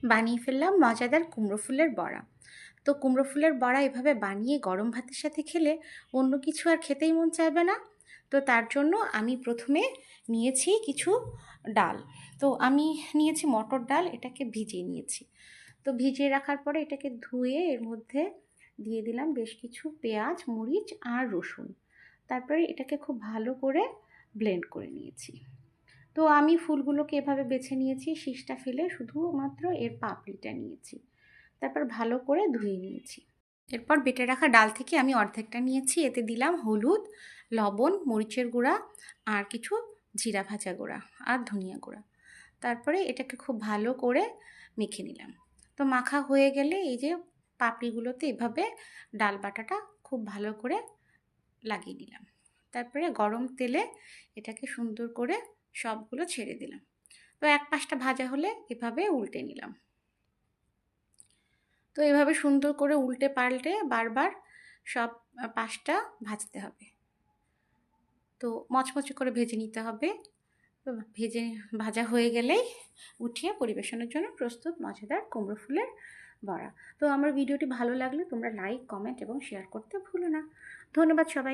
বানিয়ে ফেললাম মজাদার কুমড়ো ফুলের বড়া। তো কুমড়ো ফুলের বড়া এভাবে বানিয়ে গরম ভাতের সাথে খেলে অন্য কিছু আর খেতেই মন চাইবে না। তো তার জন্য আমি প্রথমে নিয়েছি কিছু ডাল। তো আমি নিয়েছি মটর ডাল, এটাকে ভিজিয়ে নিয়েছি। তো ভিজিয়ে রাখার পরে এটাকে ধুয়ে এর মধ্যে দিয়ে দিলাম বেশ কিছু পেঁয়াজ, মরিচ আর রসুন। তারপরে এটাকে খুব ভালো করে ব্লেন্ড করে নিয়েছি। তো আমি ফুলগুলোকে এভাবে বেছে নিয়েছি, শীষটা ফেলে শুধুমাত্র এর পাপড়িটা নিয়েছি। তারপর ভালো করে ধুয়ে নিয়েছি। এরপর বেটে রাখা ডাল থেকে আমি অর্ধেকটা নিয়েছি, এতে দিলাম হলুদ, লবণ, মরিচের গুঁড়া আর কিছু জিরা ভাজা গুঁড়া আর ধনিয়া গুঁড়া। তারপরে এটাকে খুব ভালো করে মেখে নিলাম। তো মাখা হয়ে গেলে এই যে পাপড়িগুলোতে এভাবে ডাল বাটাটা খুব ভালো করে লাগিয়ে নিলাম। তারপরে গরম তেলে এটাকে সুন্দর করে সবগুলো ছেড়ে দিলাম। তো এক পাশটা ভাজা হলে এভাবে উল্টে নিলাম। তো এভাবে সুন্দর করে উল্টে পাল্টে বারবার সব পাশটা ভাজতে হবে। তো মচমচে করে ভেজে নিতে হবে। তো ভাজা হয়ে গেলেই উঠিয়ে পরিবেশনের জন্য প্রস্তুত মজাদার কুমড়ো ফুলের বড়া। তো আমার ভিডিওটি ভালো লাগলে তোমরা লাইক, কমেন্ট এবং শেয়ার করতে ভুলো না। ধন্যবাদ সবাই।